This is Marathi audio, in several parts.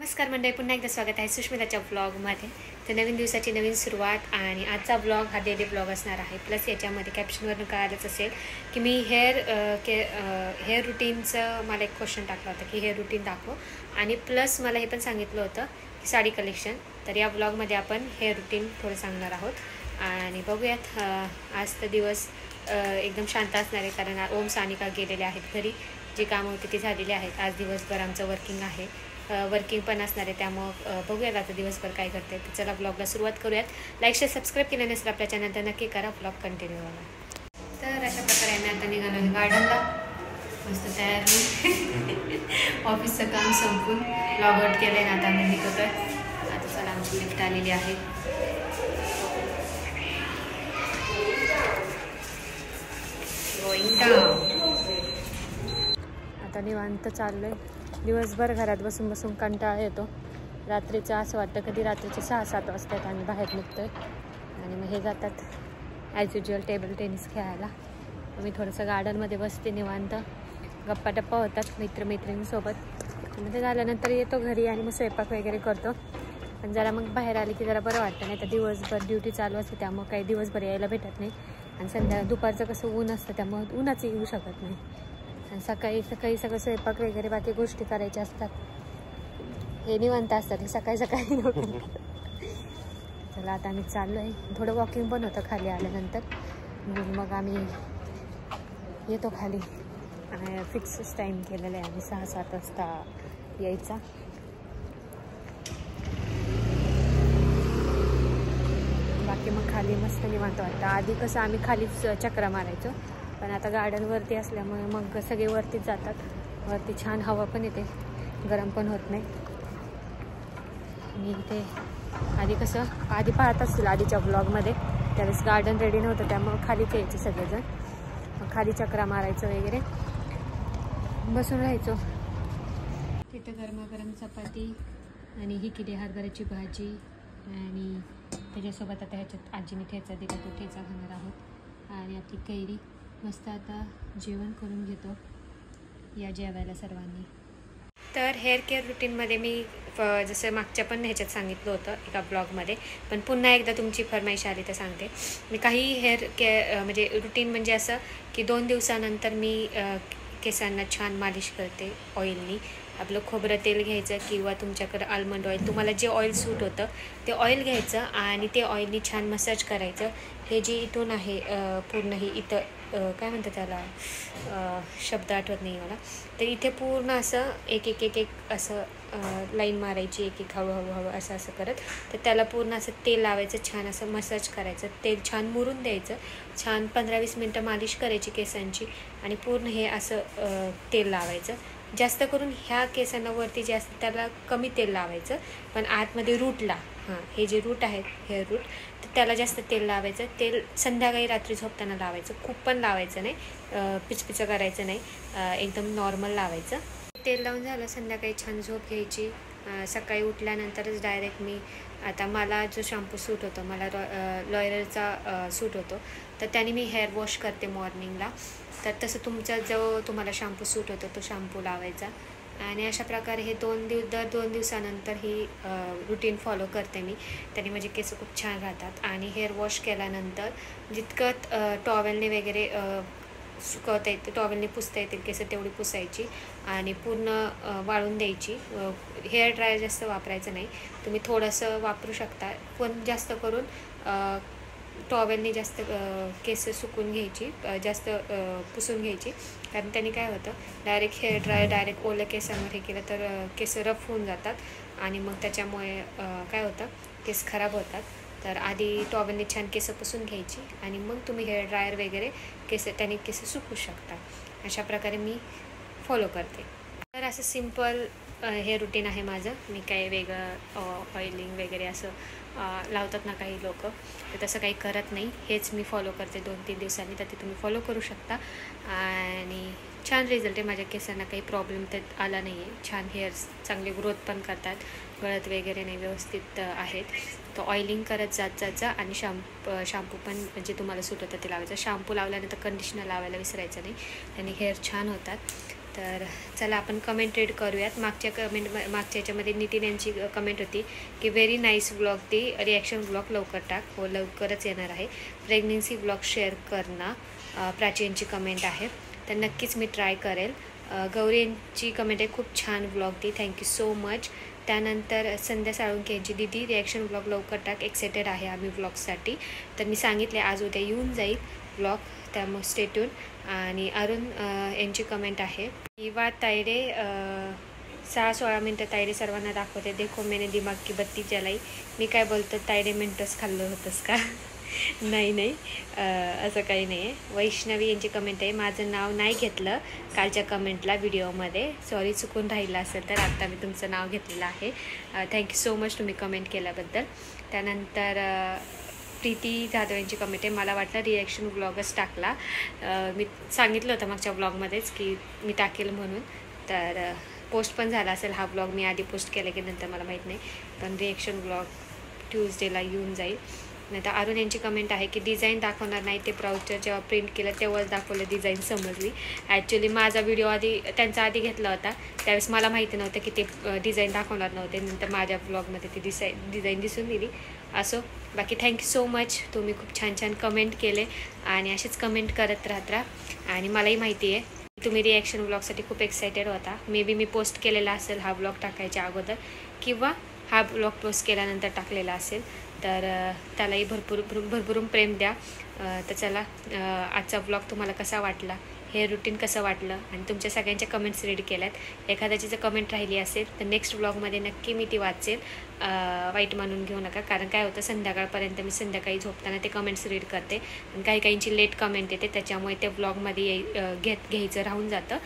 नमस्कार मंडळी, पुन्हा एकदा स्वागत आहे सुष्मिताच्या ब्लॉगमध्ये. तर नवीन दिवसाची नवीन सुरुवात आणि आजचा ब्लॉग हा डेली ब्लॉग असणार आहे. प्लस याच्यामध्ये कॅप्शनवरून कळालंच असेल की मी हेअर रुटीनचं मला एक क्वेश्चन टाकला होता की हेअर रुटीन दाखव, आणि प्लस मला हे पण सांगितलं होतं की साडी कलेक्शन. तर या ब्लॉगमध्ये आपण हेअर रुटीन थोडं सांगणार आहोत आणि बघूयात. आज तर दिवस एकदम शांत असणार आहे कारण ओम सानिका गेलेले आहेत घरी. जी कामं होती ती झालेली आहेत. आज दिवसभर आमचं वर्किंग पण असणार आहे, त्यामुळं बघूयात आता दिवसभर काय करते. तर चला ब्लॉगला सुरुवात करूयात. लाईक शेअर सबस्क्राईब केलं नसेल आपल्या चॅनल तर नक्की करा. ब्लॉग कंटिन्यू व्हावा. तर अशा प्रकारे आम्ही आता निघालो गार्डनला, मस्त तयार होऊन ऑफिसचं काम संपून लॉग आउट केलं आहे ना. आता आम्ही निघतोय. आता चला आमची लिफ्ट आलेली आहे. आता निवांत चाललोय. दिवसभर घरात बसून बसून कंटाळा येतो. रात्रीचं असं वाटतं कधी रात्रीचे 6-7 वाजतात आणि बाहेर निघतोय. आणि मग हे जातात ॲज युज्युअल टेबल टेनिस खेळायला. मी थोडंसं गार्डनमध्ये बसते निवांत. गप्पा टप्पा होतात मित्रमैत्रिणींसोबत. मग ते झाल्यानंतर येतो घरी आणि मग स्वयंपाक वगैरे करतो. पण जरा मग बाहेर आली की जरा बरं वाटतं. नाही तर दिवसभर ड्युटी चालू असते त्यामुळं काही दिवसभर यायला भेटत नाही. आणि दुपारचं कसं ऊन असतं त्यामुळं उन्हाचं येऊ शकत नाही. आणि सकाळी सगळं स्वयंपाक वगैरे बाकी गोष्टी करायच्या असतात. हे निवांत असतात हे सकाळी नको. चला आता आम्ही चाललो आहे. थोडं वॉकिंग पण होतं खाली आल्यानंतर. मग आम्ही येतो खाली. फिक्सच टाईम केलेला आहे आम्ही 6-7 वाजता यायचा. बाकी मग खाली मस्त निवांत वाटतं. आधी कसं आम्ही खालीच चक्रा मारायचो, पण आता गार्डनवरती असल्यामुळे मग सगळे वरतीच जातात. वरती छान हवा पण येते, गरम पण होत नाही. आणि इथे आधी पाहत असतील आधीच्या ब्लॉगमध्ये, त्यावेळेस गार्डन रेडी नव्हतं त्यामुळं खालीच यायचे सगळेजण. मग खाली चक्रा मारायचं वगैरे, बसून राहायचो. तिथं गरमागरम चपाती आणि ही केली हरभऱ्याची भाजी आणि त्याच्यासोबत आता ह्याच्यात आजीने ठेचा दिला, तो ठेचा खाणार आहोत. आणि आपली कैरी. मस्त आता जेवण करून घेतो. या जेवायला सर्वांनी. तर हेअर केअर रुटीनमध्ये मी जसं मागच्या पण ह्याच्यात सांगितलं होतं एका ब्लॉगमध्ये, पण पुन्हा एकदा तुमची फरमाईश आली तर सांगते. मी काही हेअर केअर म्हणजे रुटीन म्हणजे असं की 2 दिवसानंतर मी केसांना छान मालिश करते ऑइलनी. आपलं खोबरं तेल घ्यायचं किंवा तुमच्याकडं आल्मंड ऑइल, तुम्हाला जे ऑइल सूट होतं ते ऑइल घ्यायचं आणि ते ऑइलनी छान मसाज करायचं. हे जे इथून आहे पूर्ण हे इथं काय म्हणतात त्याला, शब्द आठवत नाही मला. तर इथे पूर्ण असं एक असं लाईन मारायची, एक हळू असं करत. तर त्याला पूर्ण असं तेल लावायचं, छान असं मसाज करायचं. तेल छान मुरून द्यायचं. छान 15-20 मिनटं मालिश करायची केसांची आणि पूर्ण हे असं तेल लावायचं. जास्त करून ह्या केसांना वरती जास्त त्याला कमी तेल लावायचं, पण आतमध्ये रूटला हे जे रूट आहेत हेअर रूट, तर त्याला जास्त तेल लावायचं. तेल संध्याकाळी रात्री झोपताना लावायचं. खूप पण लावायचं नाही, पिचपिचं करायचं नाही, एकदम नॉर्मल लावायचं. तेल लावून झालं संध्याकाळी छान झोप घ्यायची. सकाळी उठल्यानंतरच डायरेक्ट मी आता मला जो शॅम्पू सूट होतो, मला लॉयरचा सूट होतो, तर त्याने मी हेअर वॉश करते मॉर्निंगला. तर तसं तुमचा जो तुम्हाला शॅम्पू सूट होतो तो शॅम्पू लावायचा. आणि अशा प्रकारे हे दर 2 दिवसानंतर ही रुटीन फॉलो करते मी. त्याने माझे केस खूप छान राहतात. आणि हेअर वॉश केल्यानंतर जितकं टॉवेलने वगैरे सुकवता येते, टॉवेलने पुसता येतील केस तेवढी पुसायची आणि पूर्ण वाळून द्यायची. हेअर ड्रायर जास्त वापरायचं नाही. तुम्ही थोडंसं वापरू शकता, पण जास्त करून टॉवेलने जास्त केस सुकून घ्यायची, जास्त पुसून घ्यायची. कारण त्याने काय होतं, डायरेक्ट हेअर ड्रायर डायरेक्ट ओल्या केसांवर हे केलं तर केस रफ होऊन जातात आणि मग त्याच्यामुळे काय होतं, केस खराब होतात. तर आधी टॉवेलने छान केस पुसून घ्यायची आणि मग तुम्ही हेअर ड्रायर वगैरे त्याने केस सुकू शकता. अशा प्रकारे मी फॉलो करते. तर असं सिम्पल हे रुटीन आहे माझं. मी काही वेगळं ऑइलिंग वगैरे असं लावतात ना काही लोक, तर तसं काही करत नाही. हेच मी फॉलो करते 2-3 दिवसांनी. तर ते तुम्ही फॉलो करू शकता आणि छान रिझल्ट आहे. माझ्या केसांना काही प्रॉब्लेम त्यात आला नाही आहे. छान हेअर्स चांगले ग्रोथ पण करतात, गळत वगैरे नाही, व्यवस्थित आहेत. तर ऑइलिंग करत जात आणि शॅम्पू पण जे तुम्हाला सूट होतं ते लावायचं. शॅम्पू लावल्यानंतर कंडिशनर लावायला विसरायचं नाही, त्याने हेअर छान होतात. तर चला आपण कमेंट रीड करूयात. मागच्या याच्यामध्ये नितीन यांची कमेंट होती की व्हेरी नाईस व्लॉग, ती रिॲक्शन व्लॉग लवकर टाक. हो, लवकरच येणार आहे. प्रेग्नेन्सी व्लॉग शेअर करना, प्राचींची कमेंट आहे. तर नक्कीच मी ट्राय करेल. गौरी यांची कमेंट आहे खूप छान व्लॉग दी, थँक्यू सो मच. त्यानंतर संध्या साळुंके यांची दीदी रिॲक्शन व्लॉग लवकर टाक, एक्सायटेड आहे आम्ही व्लॉगसाठी. तर मी सांगितले आज उद्या येऊन जाईल व्लॉग, त्यामुळे स्टे ट्यून. आणि अरुण यांची कमेंट आहे युवा तायडे 6-16 मिनटं तायडे सर्वांना दाखवते, देखो मैंने दिमाग की बत्ती जलाई. मी काय बोलतो, तायडे मिनटंच खाल्लं होतंस का? नाही असं काही नाही आहे. वैष्णवी यांची कमेंट आहे माझं नाव नाही घेतलं कालच्या कमेंटला व्हिडिओमध्ये, सॉरी चुकून राहिलं असेल तर आत्ता मी तुमचं नाव घेतलेलं आहे. थँक्यू सो मच तुम्ही कमेंट केल्याबद्दल. त्यानंतर प्रीती जाधव यांची कमेंट आहे मला वाटलं रिॲक्शन व्लॉगच टाकला. मी सांगितलं होतं मागच्या व्लॉगमध्येच की मी टाकेल म्हणून, तर पोस्ट पण झाला असेल हा व्लॉग. मी आधी पोस्ट केलं की नंतर मला माहीत नाही, पण रिॲक्शन व्लॉग ट्यूजडेला येऊन जाईल. नाही तर अरुण यांची कमेंट आहे की डिझाईन दाखवणार नाही, ते ब्राउचर जेव्हा प्रिंट केलं तेव्हाच दाखवलं डिझाईन समजली. ॲक्च्युली माझा व्हिडिओ त्यांचा आधी घेतला होता, त्यावेळेस मला माहिती नव्हतं की ते डिझाईन दाखवणार नव्हते. नंतर माझ्या ब्लॉगमध्ये ती डिझाईन दिसून दिली. असो, बाकी थँक्यू सो मच, तुम्ही खूप छान कमेंट केले आणि असेच कमेंट करत राहा. आणि मलाही माहिती आहे तुम्ही रिॲक्शन व्लॉगसाठी खूप एक्सायटेड होता. मे बी मी पोस्ट केलेला असेल हा व्लॉग टाकायच्या अगोदर, किंवा हा ब्लॉग पोस्ट केल्यानंतर टाकलेला असेल, तर त्यालाही भरभरून प्रेम द्या. तर चला, आजचा ब्लॉग तुम्हाला कसा वाटला, हे रुटीन कसं वाटलं, आणि तुमच्या सगळ्यांच्या कमेंट्स रीड केल्यात. एखाद्याची जर कमेंट राहिली असेल तर नेक्स्ट ब्लॉगमध्ये नक्की मी ती वाचेल. वाईट मानून घेऊ नका, कारण काय होतं संध्याकाळपर्यंत मी संध्याकाळी झोपताना ते कमेंट्स रीड करते आणि काहींची लेट कमेंट येते, त्याच्यामुळे ते ब्लॉगमध्ये घ्यायचं राहून जातं.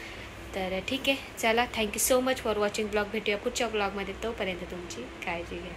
तर ठीक आहे, चला, thank you so much for watching blog. भेटूया पुढच्या ब्लॉगमध्ये, तोपर्यंत तुमची काळजी घ्या.